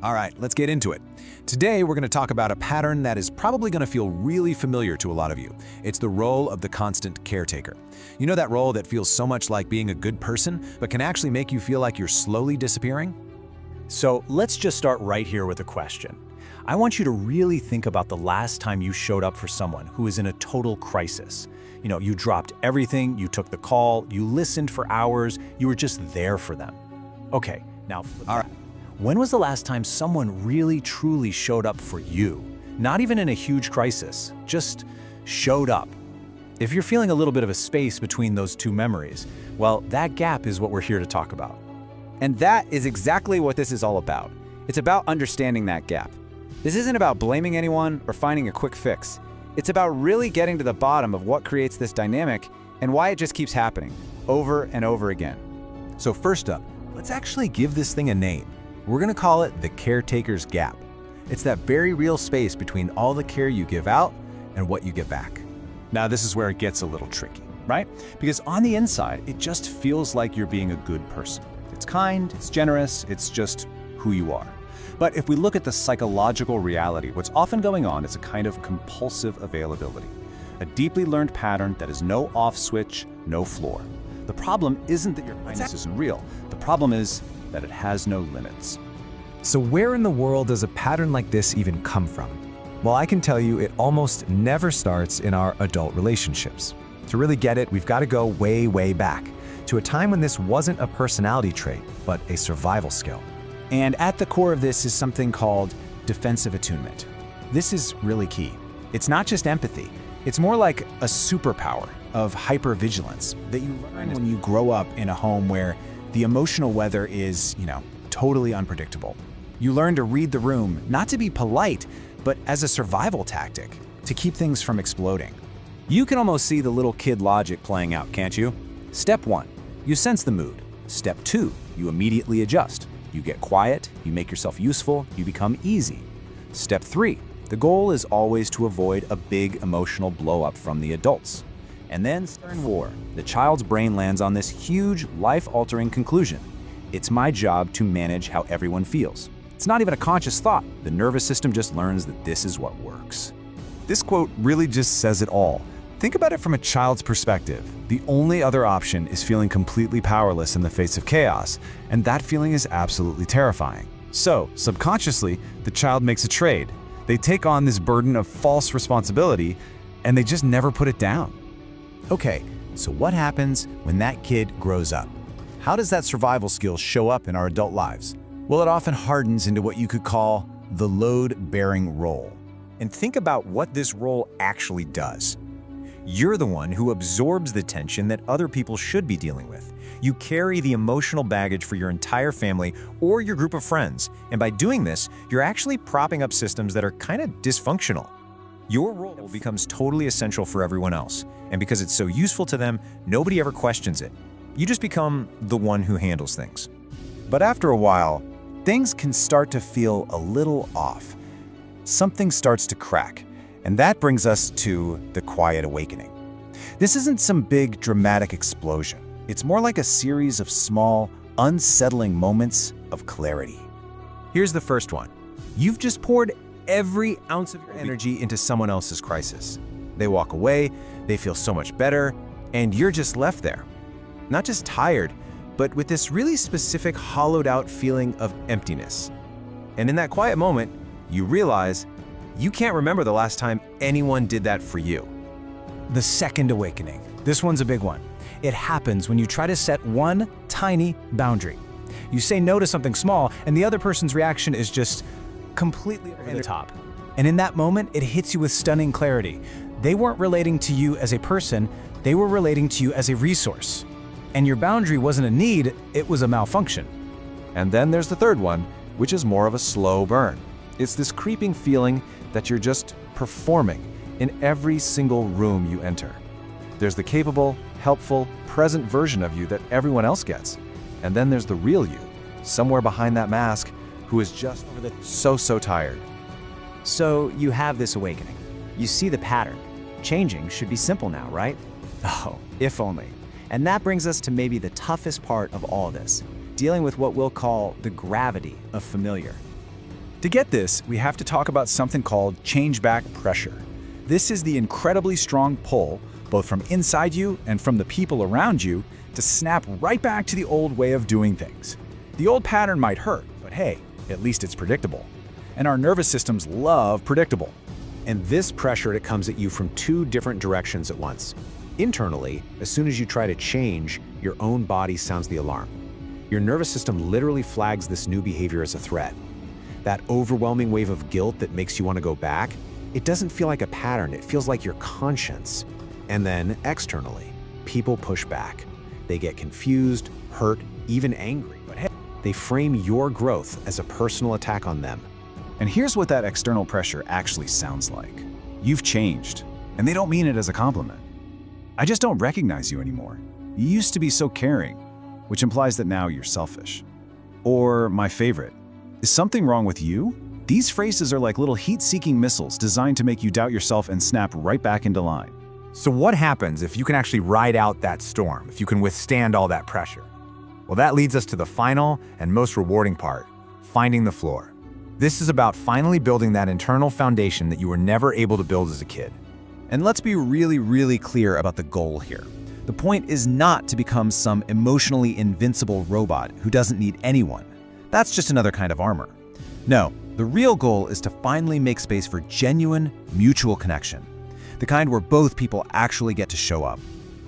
All right, let's get into it. Today, we're going to talk about a pattern that is probably going to feel really familiar to a lot of you. It's the role of the constant caretaker. You know that role that feels so much like being a good person, but can actually make you feel like you're slowly disappearing? So let's just start right here with a question. I want you to really think about the last time you showed up for someone who is in a total crisis. You dropped everything, you took the call, you listened for hours, you were just there for them. Okay, now, all right. When was the last time someone really truly showed up for you? Not even in a huge crisis, just showed up. If you're feeling a little bit of a space between those two memories, well, that gap is what we're here to talk about. And that is exactly what this is all about. It's about understanding that gap. This isn't about blaming anyone or finding a quick fix. It's about really getting to the bottom of what creates this dynamic and why it just keeps happening over and over again. So first up, let's actually give this thing a name. We're going to call it the caretaker's gap. It's that very real space between all the care you give out and what you get back. Now, this is where it gets a little tricky, right? Because on the inside, it just feels like you're being a good person. It's kind, it's generous, it's just who you are. But if we look at the psychological reality, what's often going on is a kind of compulsive availability, a deeply learned pattern that is no off switch, no floor. The problem isn't that your kindness isn't real. The problem is that it has no limits. So where in the world does a pattern like this even come from? Well, I can tell you it almost never starts in our adult relationships. To really get it, we've got to go way, way back, to a time when this wasn't a personality trait, but a survival skill. And at the core of this is something called defensive attunement. This is really key. It's not just empathy. It's more like a superpower of hypervigilance that you learn when you grow up in a home where the emotional weather is, totally unpredictable. You learn to read the room, not to be polite, but as a survival tactic, to keep things from exploding. You can almost see the little kid logic playing out, can't you? Step 1, you sense the mood. Step 2, you immediately adjust. You get quiet, you make yourself useful, you become easy. Step 3, the goal is always to avoid a big emotional blow-up from the adults. And then step 4, the child's brain lands on this huge, life-altering conclusion. It's my job to manage how everyone feels. It's not even a conscious thought. The nervous system just learns that this is what works. This quote really just says it all. Think about it from a child's perspective. The only other option is feeling completely powerless in the face of chaos, and that feeling is absolutely terrifying. So, subconsciously, the child makes a trade. They take on this burden of false responsibility, and they just never put it down. Okay, so what happens when that kid grows up? How does that survival skill show up in our adult lives? Well, it often hardens into what you could call the load-bearing role. And think about what this role actually does. You're the one who absorbs the tension that other people should be dealing with. You carry the emotional baggage for your entire family or your group of friends, and by doing this, you're actually propping up systems that are kind of dysfunctional. Your role becomes totally essential for everyone else, and because it's so useful to them, nobody ever questions it. You just become the one who handles things. But after a while, things can start to feel a little off. Something starts to crack, and that brings us to the quiet awakening. This isn't some big dramatic explosion. It's more like a series of small, unsettling moments of clarity. Here's the first one. You've just poured every ounce of your energy into someone else's crisis. They walk away, they feel so much better, and you're just left there. Not just tired, but with this really specific hollowed out feeling of emptiness. And in that quiet moment, you realize you can't remember the last time anyone did that for you. The second awakening. This one's a big one. It happens when you try to set one tiny boundary. You say no to something small, and the other person's reaction is just completely over the top. And in that moment, it hits you with stunning clarity. They weren't relating to you as a person, they were relating to you as a resource. And your boundary wasn't a need, it was a malfunction. And then there's the third one, which is more of a slow burn. It's this creeping feeling that you're just performing in every single room you enter. There's the capable, helpful, present version of you that everyone else gets. And then there's the real you, somewhere behind that mask, who is just so tired. So you have this awakening. You see the pattern. Changing should be simple now, right? Oh, if only. And that brings us to maybe the toughest part of all this, dealing with what we'll call the gravity of familiar. To get this, we have to talk about something called change-back pressure. This is the incredibly strong pull, both from inside you and from the people around you, to snap right back to the old way of doing things. The old pattern might hurt, but hey, at least it's predictable. And our nervous systems love predictable. And this pressure, it comes at you from two different directions at once. Internally, as soon as you try to change, your own body sounds the alarm. Your nervous system literally flags this new behavior as a threat. That overwhelming wave of guilt that makes you want to go back, it doesn't feel like a pattern, it feels like your conscience. And then externally, people push back. They get confused, hurt, even angry. But hey, they frame your growth as a personal attack on them. And here's what that external pressure actually sounds like. You've changed, and they don't mean it as a compliment. I just don't recognize you anymore. You used to be so caring, which implies that now you're selfish. Or my favorite, is something wrong with you? These phrases are like little heat-seeking missiles designed to make you doubt yourself and snap right back into line. So what happens if you can actually ride out that storm, if you can withstand all that pressure? Well, that leads us to the final and most rewarding part, finding the floor. This is about finally building that internal foundation that you were never able to build as a kid. And let's be really, really clear about the goal here. The point is not to become some emotionally invincible robot who doesn't need anyone. That's just another kind of armor. No, the real goal is to finally make space for genuine, mutual connection. The kind where both people actually get to show up.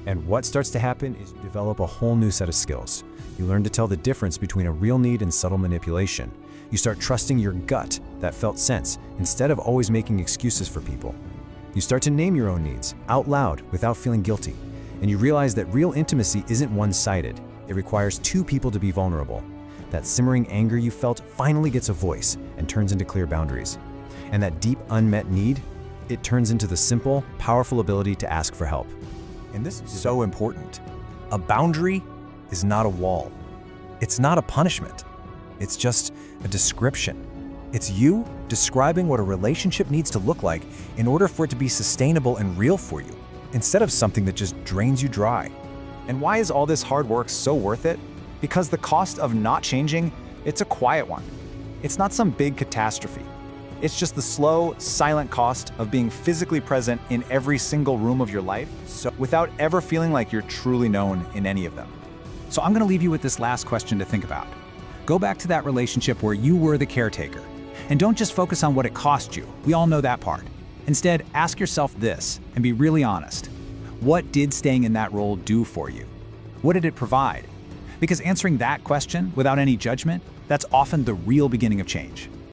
And what starts to happen is you develop a whole new set of skills. You learn to tell the difference between a real need and subtle manipulation. You start trusting your gut, that felt sense, instead of always making excuses for people. You start to name your own needs, out loud, without feeling guilty. And you realize that real intimacy isn't one-sided. It requires two people to be vulnerable. That simmering anger you felt finally gets a voice and turns into clear boundaries. And that deep unmet need, it turns into the simple, powerful ability to ask for help. And this is so important. A boundary is not a wall. It's not a punishment. It's just a description. It's you describing what a relationship needs to look like in order for it to be sustainable and real for you, instead of something that just drains you dry. And why is all this hard work so worth it? Because the cost of not changing, it's a quiet one. It's not some big catastrophe. It's just the slow, silent cost of being physically present in every single room of your life, without ever feeling like you're truly known in any of them. So I'm gonna leave you with this last question to think about. Go back to that relationship where you were the caretaker. And don't just focus on what it cost you. We all know that part. Instead, ask yourself this and be really honest. What did staying in that role do for you? What did it provide? Because answering that question without any judgment, that's often the real beginning of change.